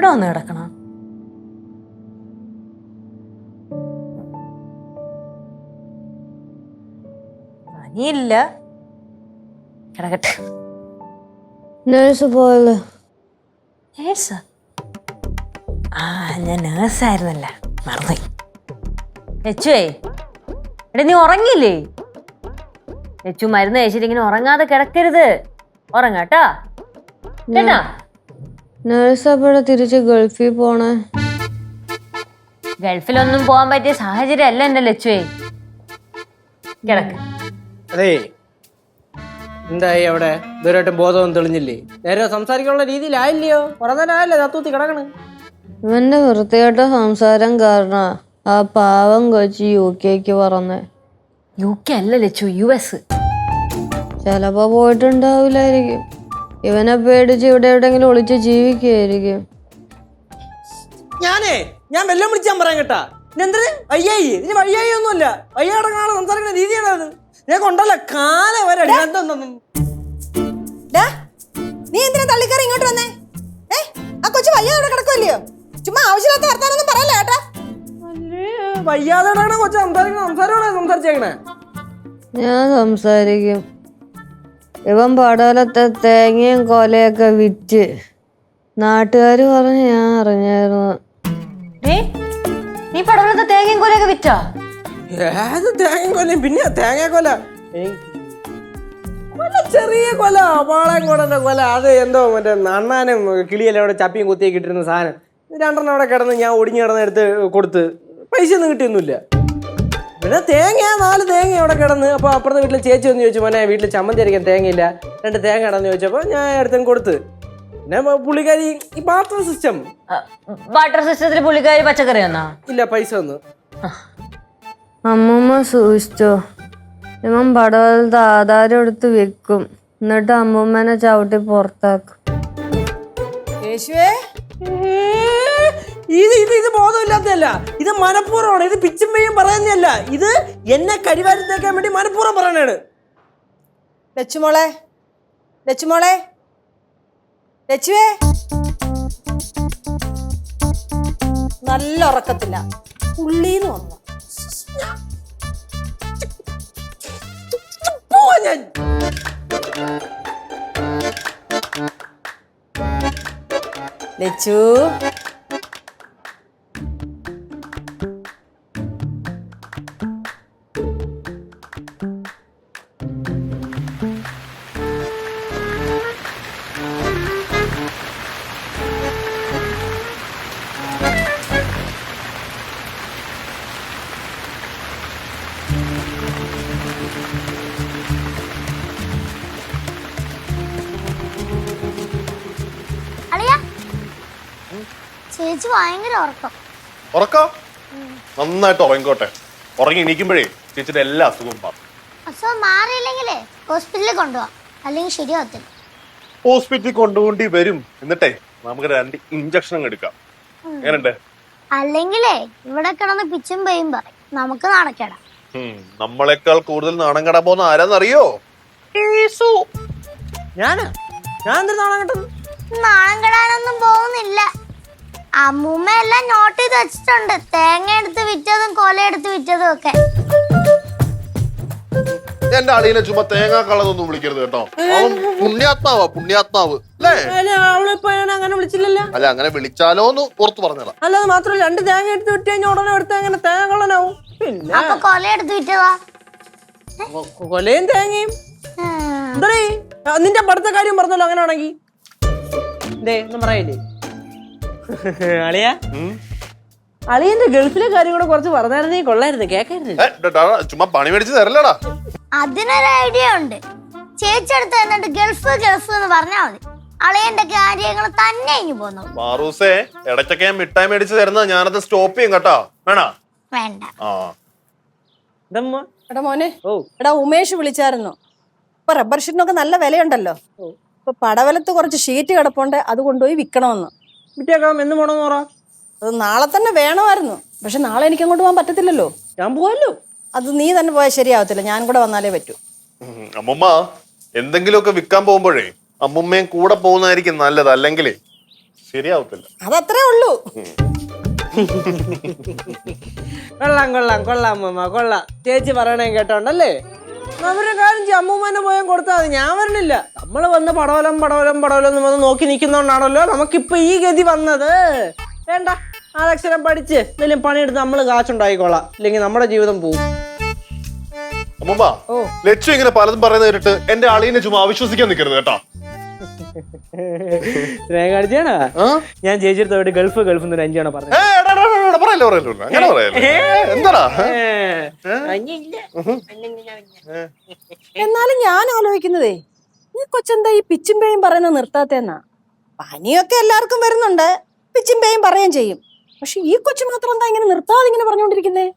ഇവിടെ വന്ന് കിടക്കണം. പനിയില്ല, കിടക്കട്ടെ. നേഴ്സ് പോയല്ലോ. നേഴ്സ്? ആ, ഞാൻ നേഴ്സായിരുന്നല്ല, മറന്നുപോയി. ലച്ചുവേ, എടാ നീ ഉറങ്ങിയില്ലേ? ലച്ചു മരുന്ന് കഴിച്ചിട്ട് ഇങ്ങനെ ഉറങ്ങാതെ കിടക്കരുത്, ഉറങ്ങാട്ടാ. കേട്ടാ? നേഴ്സ് അപ്പോഴെ തിരിച്ച് ഗൾഫിൽ പോണേ. ഗൾഫിലൊന്നും പോകാൻ പറ്റിയ സാഹചര്യം അല്ല എന്റെ ലച്ചുവേ. കിടക്ക്. അതെ, എന്തായി അവിടെ? ഇതുവരെയായിട്ടും ബോധമൊന്നും തെളിഞ്ഞില്ലേ? നേരെ സംസാരിക്കാനുള്ള രീതിയിലായില്ലയോ? കുറെ നേരം ആയല്ലേ തത്തൂത്തി കിടക്കണ്. ഇവന്റെ വൃത്തികെട്ട സംസാരം കാരണം ആ പാവം കൊച്ചി UK പറഞ്ഞേ. UK അല്ല ലച്ചു, US. ചിലപ്പോ പോയിട്ടുണ്ടാവില്ലായിരിക്കും. ഇവനെ പേടിച്ച് ഇവിടെ എവിടെങ്കിലും ഒളിച്ച് ജീവിക്കുകയായിരിക്കും. ഞാൻ വെല്ലം വിളിച്ചാൻ പറയാൻ കേട്ടാ. എന്തിന് വയ്യായി? ഇതിന് വയ്യായി ഒന്നുമില്ല. വയ്യാടങ്ങാണ് സംസാരിക്കുന്ന രീതിയാണ് അത്. ഞാൻ കൊണ്ടല്ല കാല വരെ. നീ എന്തിനാ തള്ളിക്കറി ഇങ്ങോട്ട് വന്നേ? ആ കൊച്ചു വയ്യാതെ കിടക്കുമല്ലയോ? ചുമ്മാ ആവശ്യമില്ലാത്ത വർത്താനൊന്നും പറയല്ലേ ഏട്ടാ. വയ്യാതെ കൊച്ചു സംസാരിക്കണ സംസാരമാണ് സംസാരിച്ചേക്കണേ. ഞാൻ സംസാരിക്കും. ഇവൻ പടവലത്തെ തേങ്ങയും കൊലയൊക്കെ വിറ്റ് നാട്ടുകാര് പറഞ്ഞ് ഞാൻ അറിഞ്ഞായിരുന്നു. നീ പടവലത്തെ തേങ്ങയും കൊലയൊക്കെ വിറ്റാ? ഏത് തേങ്ങയും കൊലയും? പിന്നെ തേങ്ങ കൊല, ചെറിയ കൊല, പാളയംകോടന്റെ കൊല. അത് എന്തോ മറ്റേ അണ്ണാനും കിളിയെല്ലാം അവിടെ ചപ്പിയും കുത്തിയൊക്കെ ഇട്ടിരുന്ന സാധനം. 2 അവിടെ കിടന്ന് ഞാൻ ഒടിഞ്ഞു കിടന്ന് എടുത്ത് കൊടുത്ത് പൈസ ഒന്നും കിട്ടിയൊന്നുമില്ല. പിന്നെ തേങ്ങ 4 തേങ്ങ അവിടെ കിടന്ന്. അപ്പോൾ അപ്പുറത്തെ വീട്ടിൽ ചേച്ചി ഒന്ന് ചോദിച്ചു, മോനെ വീട്ടിൽ ചമ്മന്തി അരയ്ക്കാൻ തേങ്ങയില്ല, 2 തേങ്ങ ഇടന്ന് ചോദിച്ചപ്പോൾ ഞാൻ എടുത്തും കൊടുത്ത്. പിന്നെ പുള്ളിക്കാരി ഈ ബാർട്ടർ സിസ്റ്റം. വാട്ടർ സിസ്റ്റത്തിൽ പുള്ളിക്കാരി പച്ചക്കറി വന്നാ? ഇല്ല, പൈസ വന്നു. അമ്മൂമ്മ സൂക്ഷിച്ചോ. ഇവൻ പടവലത്തെ ആധാരം എടുത്ത് വെക്കും, എന്നിട്ട് അമ്മൂമ്മനെ ചവിട്ടി പുറത്താക്കും. യേശുവേ, ഇത് ബോധമില്ലാത്തതല്ല, ഇത് മനഃപൂർവ്വമാണ്. ഇത് പിച്ചും പെയ്യും പറയുന്നതല്ല. ഇത് എന്നെ കരിവാരി തേക്കാൻ വേണ്ടി മനഃപൂർവ്വം പറയണാണ്. ലച്ചുമോളെ, ലച്ചുമോളെ, ലച്ചുവേ, നല്ല ഉറക്കത്തില്ല, ഉള്ളീന്ന് വന്നു. ലച്ചു, ചേച്ചി ഭയങ്കര ഉറക്കം നന്നായിട്ട് ഉറങ്ങിക്കോട്ടെ. ഉറങ്ങി എണീക്കുമ്പോഴേ ചേച്ചിയുടെ എല്ലാ അസുഖവും മാറും. അസുഖം മാറിയില്ലെങ്കിലേ ഹോസ്പിറ്റലിൽ കൊണ്ടുപോവാ, അല്ലെങ്കിൽ ശരിയാവത്തില്ല. ഹോസ്പിറ്റലിൽ കൊണ്ടുപോണ്ടി വരും. എന്നിട്ടേ നമുക്ക് 2 ഇഞ്ചക്ഷൻ എടുക്കാം. എങ്ങനെയുണ്ട്? അല്ലെങ്കിലേ ഇവിടെ കിടന്ന് പിച്ചും പെയ്യും പറയും, നമുക്ക് നാണക്കേടാ. നമ്മളെക്കാൾ കൂടുതൽ നാണം കെടാൻ പോകുന്ന ആരാന്നറിയോ? നാണം കെടാനൊന്നും പോകുന്നില്ല. അമ്മൂമ്മ എല്ലാം നോട്ട് ചെയ്ത് വെച്ചിട്ടുണ്ട്, തേങ്ങ എടുത്ത് വിറ്റതും കൊല എടുത്ത് വിറ്റതും ഒക്കെ. എന്റെ അളിയനെ ചുമ്മാ തേങ്ങാ കളതൊന്നും വിളിക്കരുത് കേട്ടോ. അവൻ പുണ്യാത്മാവാ, പുണ്യാത്മാവ് അല്ലേ? അങ്ങനെ വിളിച്ചില്ലല്ലോ. അല്ല, അങ്ങനെ വിളിച്ചാലോ എന്ന് പുറത്ത് പറഞ്ഞതാ. അല്ലാതെ മാത്രമല്ല, 2 തേങ്ങ എടുത്ത് വിറ്റ് കഴിഞ്ഞാൽ ഉടനെ എടുത്ത് അങ്ങനെ തേങ്ങ കൊള്ളനാവും. പിന്നെ അപ്പൊ കൊല എടുത്ത് വിറ്റതാ? കൊലയും തേങ്ങയും എന്തേ? നിന്റെ പഠിത്ത കാര്യം പറഞ്ഞല്ലോ. അങ്ങനെ ആണെങ്കിൽ ഒന്നും പറയില്ലേ അളിയ? അളിയന്റെ ഗൾഫിലെ കാര്യം കൂടെ കുറച്ച് പറഞ്ഞായിരുന്നേ കൊള്ളായിരുന്നു, കേക്കായിരുന്നു. ചുമ്മാ പണി മേടിച്ച് തരലടാ. അതിനൊരു ഐഡിയ ഉണ്ട്. ചേച്ചി എടുത്ത് എന്നിട്ട് ഗൾഫ് ഗൾഫ് എന്ന് പറഞ്ഞാ മതി, അളിയന്റെ കാര്യങ്ങൾ തന്നെ ഇങ്ങ് പോന്നു. മാറൂസേ, ഇടയ്ക്കൊക്കെ ഞാൻ മിഠായി മേടിച്ച് തരുന്ന, ഞാനത് സ്റ്റോപ്പ് ചെയ്യും കേട്ടോ. വേണോ? വേണ്ട. എടാ മോനെ, എടാ ഉമേഷ് വിളിച്ചായിരുന്നു. ഇപ്പൊ റബ്ബർ ഷീറ്റിനൊക്കെ നല്ല വിലയുണ്ടല്ലോ. ഇപ്പൊ പടവലത്ത് കുറച്ച് ഷീറ്റ് കിടപ്പുണ്ട്, അത് കൊണ്ടുപോയി വിൽക്കണമെന്ന്. വിറ്റേക്കാം. എന്ന് പോണെന്ന് പറ. അത് നാളെ തന്നെ വേണമായിരുന്നു, പക്ഷെ നാളെ എനിക്ക് അങ്ങോട്ട് പോകാൻ പറ്റത്തില്ലല്ലോ. ഞാൻ പോവല്ലോ. അത് നീ തന്നെ പോയാൽ ശരിയാവത്തില്ല, ഞാൻ കൂടെ വന്നാലേ പറ്റൂ. അമ്മുമ്മ എന്തെങ്കിലുമൊക്കെ വിൽക്കാൻ പോകുമ്പോഴേ അമ്മുമ്മയും കൂടെ പോകുന്നതായിരിക്കും നല്ലത്. അല്ലെങ്കിൽ ശരിയാവത്തില്ല. അതത്രേ ഉള്ളൂ. കൊള്ളാം കൊള്ളാം കൊള്ളാം അമ്മൂമ്മ കൊള്ളാം. ചേച്ചി പറയണേ കേട്ടോണ്ടല്ലേ. അവരുടെ കാര്യം ചെയ്യും, അമ്മൂമ്മനെ പോയാൽ കൊടുത്താൽ മതി. ഞാൻ വരണില്ല. നമ്മൾ വന്ന് പടവലം പടവലം പടവലം എന്ന് വന്ന് നോക്കി നിൽക്കുന്നോണ്ടാണല്ലോ നമുക്കിപ്പൊ ഈ ഗതി വന്നത്. വേണ്ട, ആറക്ഷരം പഠിച്ച് എന്തെങ്കിലും പണിയെടുത്ത് നമ്മൾ കാശുണ്ടായിക്കോളാം. ഇല്ലെങ്കിൽ നമ്മുടെ ജീവിതം പോവും. അമ്മൂമ്മ, ലച്ചു ഇങ്ങനെ പലതും പറയുന്നത് കേട്ടിട്ട് എന്റെ അളിയനെ ചുമ്മാ അവിശ്വസിക്കാൻ നിൽക്കരുത് കേട്ടോ. സ്നേഹം കാണിച്ചാണോ? ഞാൻ ചേച്ചിയുടെ പോയിട്ട് ഗൾഫ് ഗൾഫ് എന്നൊരു 5 തവണ പറഞ്ഞു. അങ്ങനെ പറയല്ലേ. എന്താടാ? എന്നാലും ഞാൻ ആലോചിക്കുന്നതേ, ഈ കൊച്ചെന്താ ഈ പിച്ചും പേയും പറയുന്നത് നിർത്താത്തേന്നാ. പനിയൊക്കെ എല്ലാവർക്കും വരുന്നുണ്ട്, പിച്ചും പേയും പറയുകയും ചെയ്യും. പക്ഷെ ഈ കൊച്ചു മാത്രം എന്താ ഇങ്ങനെ നിർത്താതെ ഇങ്ങനെ പറഞ്ഞുകൊണ്ടിരിക്കുന്നേ?